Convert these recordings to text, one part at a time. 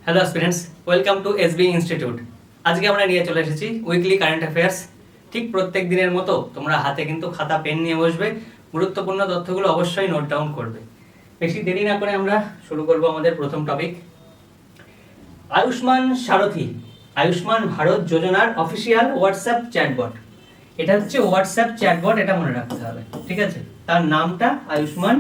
Hello students, welcome to SB institute. আজকে আমরা নিয়ে চলে এসেছি উইকলি কারেন্ট অ্যাফেয়ার্স। ঠিক প্রত্যেক দিনের মতো তোমরা হাতে কিন্তু খাতা পেন নিয়ে বসবে, গুরুত্বপূর্ণ তথ্যগুলো অবশ্যই নোট ডাউন করবে। বেশি দেরি না করে আমরা শুরু করব আমাদের প্রথম টপিক। আয়ুষ্মান সারথি, আয়ুষ্মান ভারত যোজনার অফিসিয়াল হোয়াটসঅ্যাপ চ্যাটবট। এটা হচ্ছে হোয়াটসঅ্যাপ চ্যাটবট, এটা মনে রাখতে হবে, ঠিক আছে? তার নামটা আয়ুষ্মান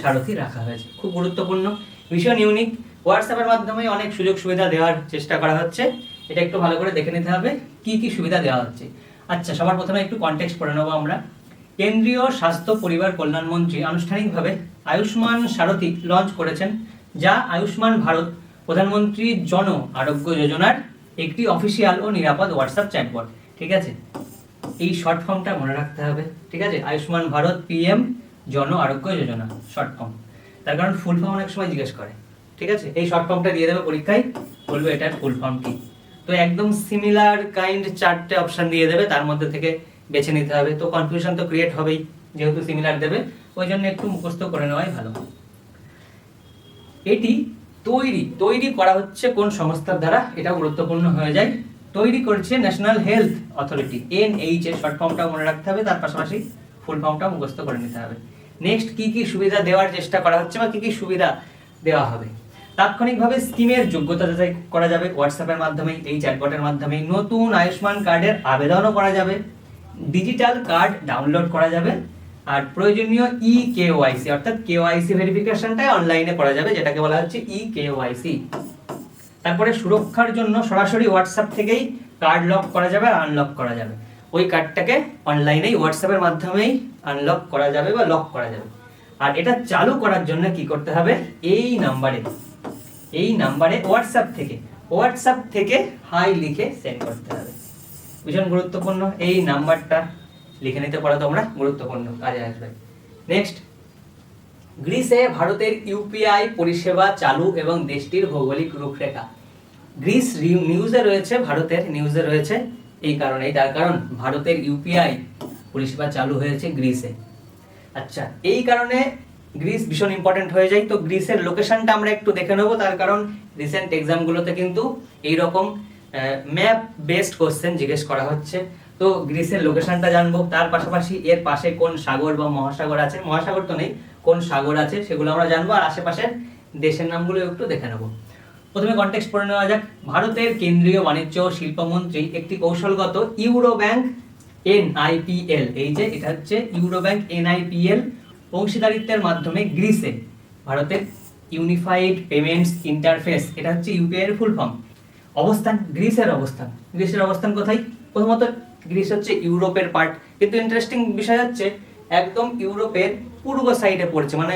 সারথি রাখা হয়েছে, খুব গুরুত্বপূর্ণ, ভীষণ ইউনিক। হোয়াটসঅ্যাপের মাধ্যমে অনেক সুযোগ সুবিধা দেওয়ার চেষ্টা করা হচ্ছে, এটা একটু ভালো করে দেখে নিতে হবে কি কি সুবিধা দেওয়া হচ্ছে। আচ্ছা, সবার প্রথমে একটু কনটেক্সট পড়ে নেবো আমরা। কেন্দ্রীয় স্বাস্থ্য পরিবার কল্যাণ মন্ত্রী আনুষ্ঠানিকভাবে আয়ুষ্মান সারথি লঞ্চ করেছেন, যা আয়ুষ্মান ভারত প্রধানমন্ত্রী জন আরোগ্য যোজনার একটি অফিসিয়াল ও নিরাপদ হোয়াটসঅ্যাপ চ্যাটবট। ঠিক আছে, এই শর্ট ফর্মটা মনে রাখতে হবে, ঠিক আছে? আয়ুষ্মান ভারত পিএম জন আরোগ্য যোজনা শর্ট ফর্ম। তার কারণ ফুল ফর্ম অনেক সময় জিজ্ঞেস করে, ঠিক আছে? এই শর্ট ফর্মটা দিয়ে দেবে পরীক্ষায়, বলবে এটার ফুল ফর্ম কি। তো একদম সিমিলার কাইন্ড চারটে অপশন দিয়ে দেবে, তার মধ্যে থেকে বেছে নিতে হবে। তো কনফিউশন তো ক্রিয়েট হবেই, যেহেতু সিমিলার দেবে, ওই জন্য একটু মুখস্থ করে নেওয়াই ভালো। এটি তৈরি করা হচ্ছে কোন সংস্থার দ্বারা, এটা গুরুত্বপূর্ণ হয়ে যায়। তৈরি করছে ন্যাশনাল হেলথ অথরিটি, এনএইচ এর শর্ট ফর্মটা মনে রাখতে হবে, তার পাশাপাশি ফুল ফর্মটা মুখস্থ করে নিতে হবে। নেক্সট, কি কি সুবিধা দেওয়ার চেষ্টা করা হচ্ছে বা কি কি সুবিধা দেওয়া হবে। তাৎক্ষণিকভাবে স্কিমের যোগ্যতা যাচাই করা যাবে হোয়াটসঅ্যাপের মাধ্যমে, এই চ্যাটবটের মাধ্যমে। নতুন আয়ুষ্মান কার্ডের আবেদনও করা যাবে, ডিজিটাল কার্ড ডাউনলোড করা যাবে, আর প্রয়োজনীয় কেওয়াইসি অর্থাৎ কেওয়াইসি ভেরিফিকেশনটা অনলাইনে করা যাবে, যেটাকে বলা হচ্ছে কেওয়াইসি। তারপরে সুরক্ষার জন্য সরাসরি হোয়াটসঅ্যাপ থেকেই কার্ড লক করা যাবে আর আনলক করা যাবে। ওই কার্ডটাকে অনলাইনেই হোয়াটসঅ্যাপের মাধ্যমেই আনলক করা যাবে বা লক করা যাবে। আর এটা চালু করার জন্য কি করতে হবে, এই নাম্বারে হোয়াটসঅ্যাপ থেকে হাই লিখে সেন্ড করতে হবে। ভীষণ গুরুত্বপূর্ণ, এই নাম্বারটা লিখে নিতে পারো তোমরা, গুরুত্বপূর্ণ, কাজে আসবে। নেক্সট, গ্রিসে ভারতের ইউপিআই পরিষেবা চালু এবং দেশটির ভৌগোলিক রূপরেখা। গ্রিস নিউজে রয়েছে, ভারতের নিউজে রয়েছে, এই কারণেই, তার কারণ ভারতের ইউপিআই পরিষেবা চালু হয়েছে গ্রিসে। আচ্ছা, এই কারণে গ্রিস ভীষণ ইম্পর্টেন্ট হয়ে যায়। তো গ্রিসের লোকেশনটা আমরা একটু দেখে নেবো, তার কারণ রিসেন্ট এক্সামগুলোতে কিন্তু এইরকম ম্যাপ বেসড কোশ্চেন জিজ্ঞেস করা হচ্ছে। তো গ্রিসের লোকেশনটা জানবো, তার পাশাপাশি এর পাশে কোন সাগর বা মহাসাগর আছে, মহাসাগর তো নেই, কোন সাগর আছে সেগুলো আমরা জানবো, আর আশেপাশের দেশের নামগুলো একটু দেখে নেবো। প্রথমে কনটেক্সট পড়ে নেওয়া যাক। ভারতের কেন্দ্রীয় বাণিজ্য ও শিল্পমন্ত্রী একটি কৌশলগত ইউরো ব্যাংক এনআইপিএল, এই যে এটা হচ্ছে ইউরো ব্যাংক এনআইপিএল অংশীদারিত্বের মাধ্যমে গ্রিসে ভারতের ইউনিফাইড পেমেন্টস ইন্টারফেস, এটা হচ্ছে ইউপিআই এর ফুল ফর্ম। অবস্থান, গ্রিসের অবস্থান কোথায়? প্রথমত গ্রিস হচ্ছে ইউরোপের পার্ট, কিন্তু ইন্টারেস্টিং বিষয় হচ্ছে একদম ইউরোপের পূর্ব সাইডে পড়ছে, মানে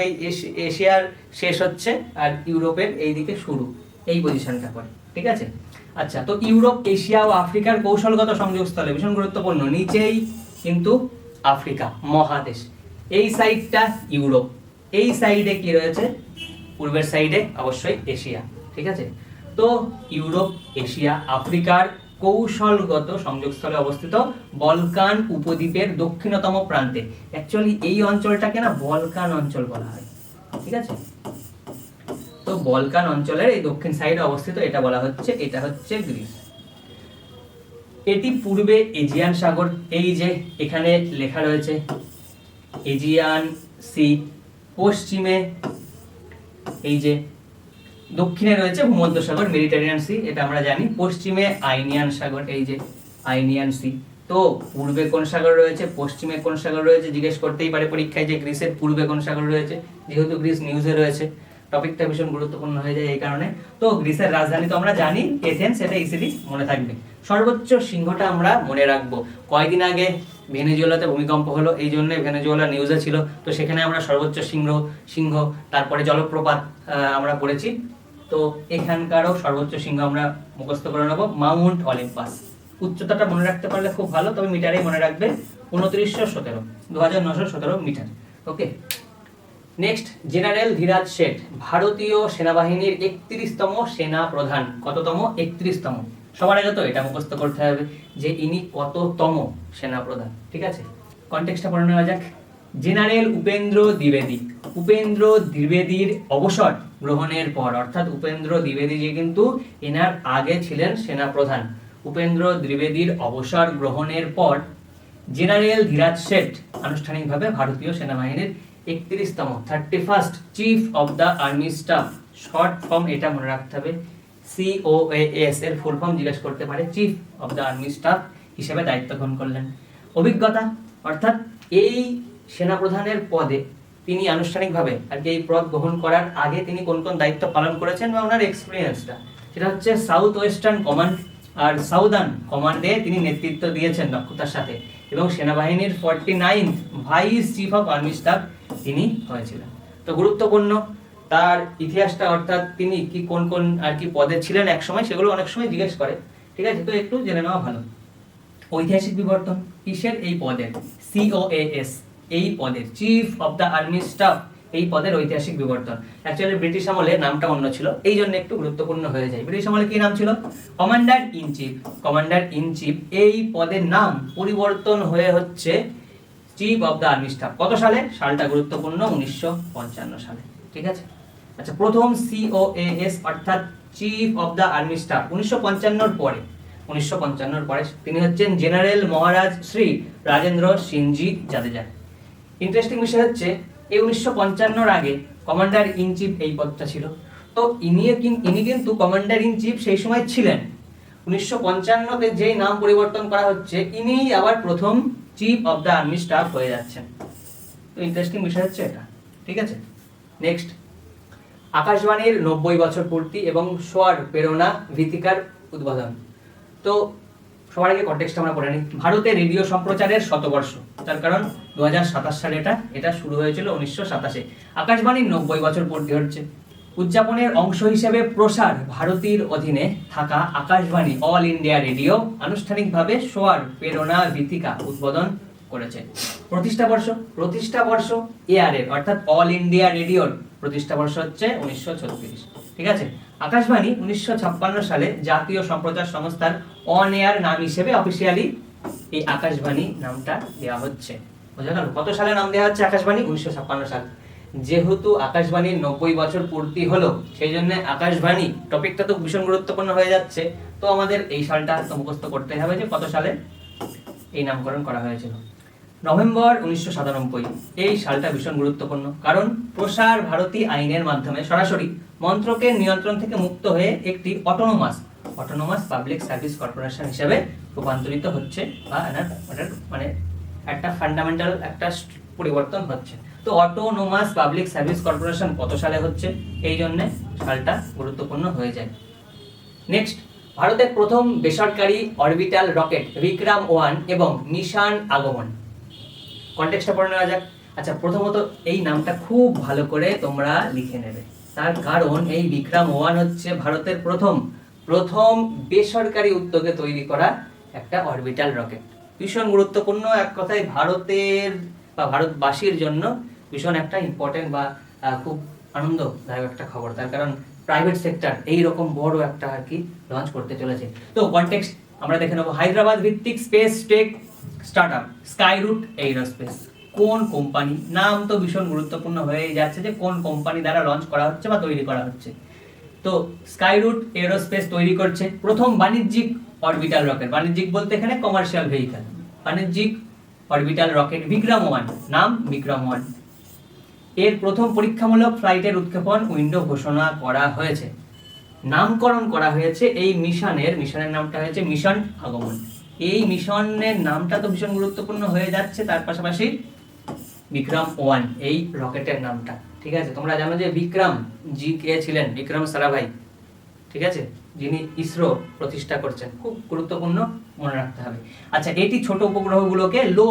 এশিয়ার শেষ হচ্ছে আর ইউরোপের এই দিকে শুরু, এই পজিশনটা পড়ে, ঠিক আছে? আচ্ছা, তো ইউরোপ, এশিয়া ও আফ্রিকার কৌশলগত সংযোগস্থলে, ভীষণ গুরুত্বপূর্ণ, নিচেই কিন্তু আফ্রিকা মহাদেশ, এই সাইডটা ইউরোপ, এই সাইডে কি রয়েছে, পূর্বের সাইডে অবশ্যই এশিয়া, ঠিক আছে? তো ইউরোপ, এশিয়া, আফ্রিকার কৌশলগত সংযোগস্থলে অবস্থিত বলকান উপদ্বীপের দক্ষিণতম প্রান্তে। অ্যাকচুয়ালি এই অঞ্চলটাকে না বলকান অঞ্চল বলা হয়, ঠিক আছে? তো বলকান অঞ্চলের এই দক্ষিণ সাইডে অবস্থিত, এটা বলা হচ্ছে, এটা হচ্ছে গ্রিস। এটি পূর্বে এজিয়ান সাগর, এই যে এখানে লেখা রয়েছে এজিয়ান সি, পশ্চিমে এই যে দক্ষিণে রয়েছে ভূমধ্যসাগর মেডিটেরিয়ান সি, এটা আমরা জানি, পশ্চিমে আইনিয়ান সাগর, এই যে আইনিয়ান সি। তো পূর্বে কোন সাগর রয়েছে, পশ্চিমে কোন সাগর রয়েছে, জিজ্ঞেস করতেই পারে পরীক্ষায় যে গ্রিসের পূর্বে কোন সাগর রয়েছে, যেহেতু গ্রিস নিউজে রয়েছে, টপিকটা ভীষণ গুরুত্বপূর্ণ হয়ে যায় এই কারণে। তো গ্রিসের রাজধানী তো আমরা জানি এথেন্স, এটা ইজিলি মনে থাকবে। সর্বোচ্চ সিংহটা আমরা মনে রাখবো, কয়েকদিন আগে ভেনেজুয়েলাতে ভূমিকম্প হলো, এই জন্য ভেনেজুয়েলা নিউজে ছিল, তো সেখানে আমরা সর্বোচ্চ সিংহ, তারপরে জলপ্রপাত আমরা পড়েছি। তো এখানকারও সর্বোচ্চ সিংহ আমরা মুখস্থ করে নেবো, মাউন্ট অলিম্পাস। উচ্চতাটা মনে রাখতে পারলে খুব ভালো, তবে মিটারেই মনে রাখবে, 2917 মিটার। ওকে, নেক্সট, জেনারেল ধীরাজ শেঠ ভারতীয় সেনাবাহিনীর 31তম সেনা প্রধান। কততম? 31তম। সবার আগে তো এটা মুখস্থ করতে হবে যে ইনি কততম সেনা প্রধান, ঠিক আছে? কনটেক্সটটা পড়ে নেওয়া যাক। জেনারেল উপেন্দ্র দ্বিবেদীর অবসর গ্রহণের পর, অর্থাৎ উপেন্দ্র দ্বিবেদীজি কিন্তু এনার আগে ছিলেন সেনাপ্রধান। উপেন্দ্র দ্বিবেদীর অবসর গ্রহণের পর জেনারেল ধীরাজ শেঠ আনুষ্ঠানিকভাবে ভারতীয় সেনাবাহিনীর 31তম 31st chief of the army staff, short form এটা মনে রাখতে হবে, COAS এর ফুল ফর্ম জিজ্ঞেস করতে পারে, chief of the army staff হিসেবে দায়িত্ব গ্রহণ করলেন। অভিজ্ঞতা অর্থাৎ এই সেনাপ্রধানের পদে তিনি আনুষ্ঠানিকভাবে আর কি এই পদ গ্রহণ করার আগে তিনি কোন কোন দায়িত্ব পালন করেছেন বা ওনার এক্সপিরিয়েন্সটা, সেটা হচ্ছে সাউথ ওয়েস্টার্ন কমান্ড আর সাউদার্ন কমান্ডে তিনি নেতৃত্ব দিয়েছেন দক্ষতার সাথে, এবং সেনাবাহিনীর 49th vice chief of army staff তিনি হয়েছিলেন। তো গুরুত্বপূর্ণ তার ইতিহাসটা, অর্থাৎ তিনি কি কোন কোন আর কি পদে ছিলেন এক সময়, সেগুলো অনেক সময় জিজ্ঞেস করে, ঠিক আছে, তো একটু জেনে নেওয়া ভালো। ঐতিহাসিক বিবর্তন কিসের? এই পদের, COAS এই পদের, chief of the army staff এই পদের ঐতিহাসিক বিবর্তন। অ্যাকচুয়ালি ব্রিটিশ আমলে নামটা অন্য ছিল, এই জন্য একটু গুরুত্বপূর্ণ হয়ে যায়। ব্রিটিশ আমলে কি নাম ছিল? Commander in chief. Commander in chief এই পদের নাম পরিবর্তন হয়ে হচ্ছে chief of the army staff. কত সালে? সালটা গুরুত্বপূর্ণ, 1955 সালে, ঠিক আছে। আচ্ছা, প্রথম COAS অর্থাৎ chief of the army staff 1955 পরে, 1955 পরে তিনি হচ্ছেন জেনারেল মহারাজ শ্রী রাজেন্দ্র সিংজি জাদেজা। ইন্টারেস্টিং বিষয় হচ্ছে এই 1955 আগে কমান্ডার ইন চিফ এই পদটা ছিল, তো ইনি কিন্তু কমান্ডার ইন চিফ সেই সময় ছিলেন। 1955-তে যেই নাম পরিবর্তন করা হচ্ছে, ইনি আবার প্রথম chief of the army staff হয়ে যাচ্ছেন। তো ইন্টারেস্টিং বিষয় হচ্ছে এটা, ঠিক আছে। নেক্সট, আকাশবাণীর 90 বছর পূর্তি এবং সোয়ার প্রেরণা ভিত্তিকার উদ্বোধন। তো সবার আগে কনটেক্সট আমরা পড়ে নিই। ভারতে রেডিও সম্প্রচারের শতবর্ষ, তার কারণ 2027 সালে এটা শুরু হয়েছিল 1927-এ। আকাশবাণীর 90 বছর পূর্তি হচ্ছে। উদযাপনের অংশ হিসেবে প্রসার ভারতীর অধীনে থাকা আকাশবাণী অল ইন্ডিয়া রেডিও আনুষ্ঠানিকভাবে সোয়ার প্রেরণা ভিত্তিকা উদ্বোধন করেছে। প্রতিষ্ঠা বর্ষ এআরএর অর্থাৎ অল ইন্ডিয়া রেডিওর প্রতিষ্ঠা বর্ষ হচ্ছে 1936, ঠিক আছে। আকাশবাণী 1956 সালে জাতীয় সম্প্রচার সংস্থার অন এয়ার নাম হিসেবে অফিসিয়ালি এই আকাশবাণী নামটা দেওয়া হচ্ছে। বোঝা গেল? কত সালে নাম দেওয়া হচ্ছে আকাশবাণী? 1956 সাল। যেহেতু আকাশবাণীর 90 বছর পূর্তি হলো, সেই জন্য আকাশবাণী টপিকটা তো ভীষণ গুরুত্বপূর্ণ হয়ে যাচ্ছে। তো আমাদের এই সালটা তো মুখস্থ করতে হবে যে কত সালে এই নামকরণ করা হয়েছিল। নভেম্বর 1997, এই সালটা ভীষণ গুরুত্বপূর্ণ, কারণ প্রসার ভারতী আইনের মাধ্যমে সরাসরি মন্ত্রকের নিয়ন্ত্রণ থেকে মুক্ত হয়ে একটি অটোনোমাস পাবলিক সার্ভিস কর্পোরেশন হিসেবে রূপান্তরিত হচ্ছে, বা মানে একটা ফান্ডামেন্টাল একটা পরিবর্তন হচ্ছে। তো অটোনোমাস পাবলিক সার্ভিস কর্পোরেশন কত সালে হচ্ছে, এই জন্য সালটা গুরুত্বপূর্ণ হয়ে যায়। নেক্সট, ভারতের প্রথম বেসরকারি অরবিটাল রকেট বিক্রম-1 এবং মিশন আগমন। কনটেক্সটটা পড়ে নেওয়া যাক। আচ্ছা, প্রথমত এই নামটা খুব ভালো করে তোমরা লিখে নেবে, তার কারণ এই বিক্রম-1 হচ্ছে ভারতের প্রথম বেসরকারি উদ্যোগে তৈরি করা একটা অরবিটাল রকেট। ভীষণ গুরুত্বপূর্ণ, এক কথায় ভারতের বা ভারতবাসীর জন্য ভীষণ একটা ইম্পর্টেন্ট বা খুব আনন্দদায়ক একটা খবর, তার কারণ প্রাইভেট সেক্টর এই রকম বড় একটা আর কি লঞ্চ করতে চলেছে। তো কনটেক্সট আমরা দেখে নেব। হায়দ্রাবাদ ভিত্তিক space tech startup Skyroot Aerospace কোন কোম্পানি? নাম তো ভীষণ গুরুত্বপূর্ণ হয়ে যাচ্ছে যে কোন কোম্পানি দ্বারা লঞ্চ করা হচ্ছে বা তৈরি করা হচ্ছে। তো স্কাইরুট এরোস্পেস তৈরি করছে প্রথম বাণিজ্যিক অরবিটাল রকেট। বাণিজ্যিক বলতে এখানে কমার্শিয়াল ভেহিকল, বাণিজ্যিক অরবিটাল রকেট বিক্রম-1, নাম বিক্রম-1। এর প্রথম পরীক্ষামূলক ফ্লাইটের উৎক্ষেপণ উইন্ডো ঘোষণা করা হয়েছে। নামকরণ করা হয়েছে এই মিশনের নামটা হয়েছে মিশন আগমন। এই মিশনের নামটা তো ভীষণ গুরুত্বপূর্ণ হয়ে যাচ্ছে, তার পাশাপাশি বিক্রম-1 এই রকেটের নামটা, ঠিক আছে। তোমরা জানো যে বিক্রম জি কে ছিলেন? বিক্রম সারাভাই, ঠিক আছে, যিনি ইসরো প্রতিষ্ঠা করছেন, খুব গুরুত্বপূর্ণ, মনে রাখতে হবে। আচ্ছা, এটি ছোট উপগ্রহগুলোকে লো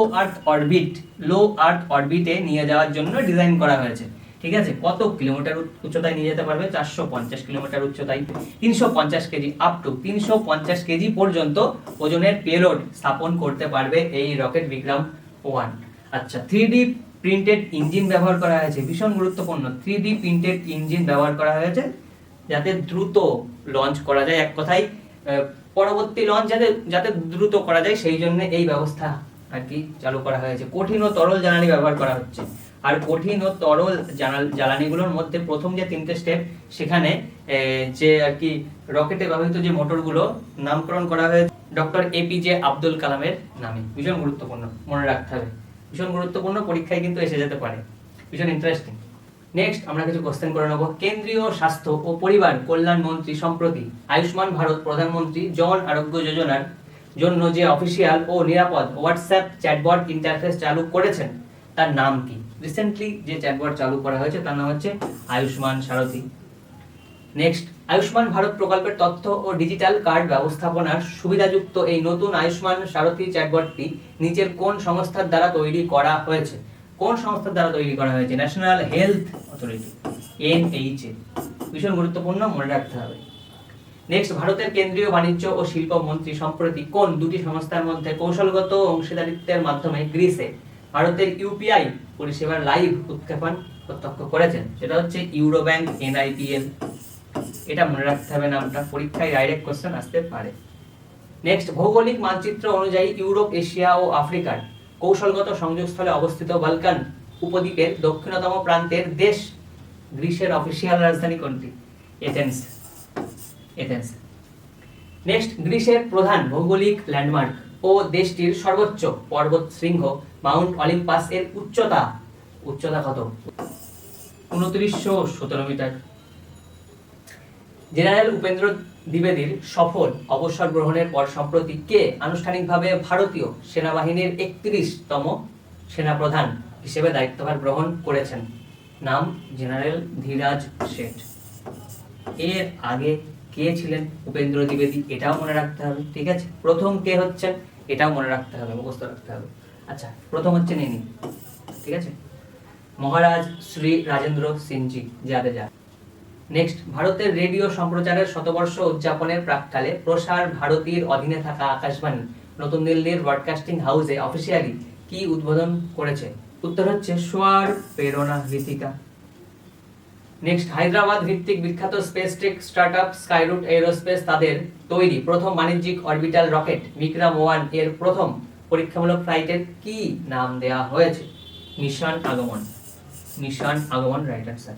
আর্থ অরবিটে নিয়ে যাওয়ার জন্য ডিজাইন করা হয়েছে, ঠিক আছে। কত কিলোমিটার উচ্চতায় নিয়ে যেতে পারবে? 450 কিলোমিটার উচ্চতায়, 350 কেজি, আপ টু 350 কেজি পর্যন্ত ওজনের পেলোড স্থাপন করতে পারবে এই রকেট বিক্রম-1। আচ্ছা, 3D প্রিন্টেড ইঞ্জিন ব্যবহার করা হয়েছে, ভীষণ গুরুত্বপূর্ণ। 3D প্রিন্টেড ইঞ্জিন ব্যবহার করা হয়েছে যাতে দ্রুত লঞ্চ করা যায়, এক কথায় পরবর্তী লঞ্চ যাতে দ্রুত করা যায়, সেই জন্য এই ব্যবস্থা আর কি চালু করা হয়েছে। কঠিন ও তরল জ্বালানি ব্যবহার করা হচ্ছে। আর কঠিন ও তরল জ্বালানিগুলোর মধ্যে প্রথম যে 3টে স্টেপ, সেখানে যে আর কি রকেটে ব্যবহৃত যে মোটরগুলো নামকরণ করা হয়েছে ডক্টর এপিজে আব্দুল কালামের নামে। ভীষণ গুরুত্বপূর্ণ, মনে রাখতে হবে, ভীষণ গুরুত্বপূর্ণ, পরীক্ষায় কিন্তু এসে যেতে পারে, ভীষণ ইন্টারেস্টিং। নেক্সট আমরা কিছু কোশ্চেন করে নেব। কেন্দ্রীয় স্বাস্থ্য ও পরিবার কল্যাণ মন্ত্রী সম্প্রতি আয়ুষ্মান ভারত প্রধানমন্ত্রী জন আরোগ্য যোজনার জন্য যে অফিসিয়াল ও নিরাপদ হোয়াটসঅ্যাপ চ্যাটবট ইন্টারফেস চালু করেছেন তার নাম কি? রিসেন্টলি যে চ্যাটবট চালু করা হয়েছে তার নাম হচ্ছে আয়ুষ্মান সারথি। নেক্সট, আয়ুষ্মান ভারত প্রকল্পের তথ্য ও ডিজিটাল কার্ড ব্যবস্থাপনার সুবিধাযুক্ত এই নতুন আয়ুষ্মান সারথি চ্যাটবটটি নিচের কোন সংস্থার দ্বারা তৈরি করা হয়েছে? কোন সংস্থার দ্বারা তৈরি করা হয়েছে? National health authority, NHA। ভীষণ গুরুত্বপূর্ণ, মনে রাখতে হবে। নেক্সট, ভারতের কেন্দ্রীয় বাণিজ্য ও শিল্প মন্ত্রী সম্প্রতি কোন দুটি সংস্থার মধ্যে কৌশলগত অংশীদারিত্বের মাধ্যমে গ্রিসে ভারতের ইউপিআই পরিষেবার লাইভ উৎক্ষেপণ প্রত্যক্ষ করেছেন? সেটা হচ্ছে ইউরো ব্যাংক, NIPL। এটা মনে রাখতে হবে, নামটা পরীক্ষায় ডাইরেক্ট কোশ্চেন আসতে পারে। নেক্সট, ভৌগোলিক মানচিত্র অনুযায়ী ইউরোপ, এশিয়া ও আফ্রিকার কৌশলগত সংযোগস্থলে অবস্থিত বালকান উপদ্বীপের দক্ষিণতম প্রান্তের দেশ গ্রিসের অফিসিয়াল রাজধানী কোনটি? এথেন্স। নেক্সট, গ্রিসের প্রধান ভৌগোলিক ল্যান্ডমার্ক ও দেশটির সর্বোচ্চ পর্বত শৃঙ্গ মাউন্ট অলিম্পাস এর উচ্চতা কত? 2917 মিটার। জেনারেল উপেন্দ্র দ্বিবেদীর সফল অবসর গ্রহণের পর সম্প্রতি কে আনুষ্ঠানিকভাবে ভারতীয় সেনাবাহিনীর 31তম সেনাপ্রধান হিসেবে দায়িত্বভার গ্রহণ করেছেন? নাম জেনারেল ধীরাজ শেঠ। এর আগে কে ছিলেন উপেন্দ্র দ্বিবেদী? এটাও মনে রাখতে হবে, ঠিক আছে? প্রথম কে হচ্ছেন এটাও মনে রাখতে হবে, মুখস্থ রাখতে হবে। আচ্ছা, প্রথম হচ্ছেন ইনি, ঠিক আছে, মহারাজ শ্রী রাজেন্দ্র সিংজি জাদেজা। নেক্সট, ভারতের রেডিও সম্প্রচারের শতবর্ষ উদযাপনের প্রাক্কালে প্রসার ভারতীর অধীনে থাকা আকাশবাণী নতুন দিল্লির ব্রডকাস্টিং হাউসে অফিসিয়ালি কি উদ্বোধন করেছে? উত্তর হচ্ছে স্বর প্রেরণা গীতিকা। নেক্সট, হায়দ্রাবাদ ভিত্তিক বিখ্যাত space tech startup Skyroot Aerospace তাদের তৈরি প্রথম বাণিজ্যিক অরবিটাল রকেট বিক্রম-1 এর প্রথম পরীক্ষামূলক ফ্লাইটের কি নাম দেওয়া হয়েছে? মিশন আগমন, রাইট অ্যান্সার।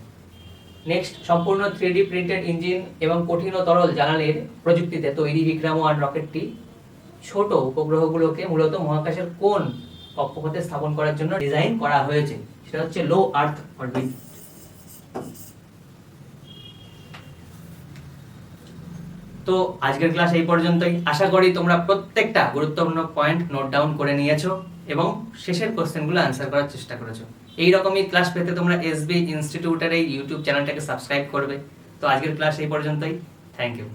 নেক্সট, সম্পূর্ণ 3D প্রিন্টেড ইঞ্জিন এবং কঠিন ও তরল জ্বালানির প্রযুক্তিতে তৈরি বিক্রম-1 রকেটটি ছোট উপগ্রহগুলোকে মূলত মহাকাশের কোন কক্ষপথে স্থাপন করার জন্য ডিজাইন করা হয়েছে? সেটা হচ্ছে লো আর্থ অরবিট। তো আজকের ক্লাস এই পর্যন্তই। আশা করি তোমরা প্রত্যেকটা গুরুত্বপূর্ণ পয়েন্ট নোট ডাউন করে নিয়েছো এবং শেষের কোশ্চেনগুলো আনসার করার চেষ্টা করেছো। এই রকমই ক্লাস পেতে তোমরা SB ইনস্টিটিউটের এই ইউটিউব চ্যানেলটাকে সাবস্ক্রাইব করবে। তো আজকের ক্লাস এই পর্যন্তই। Thank you.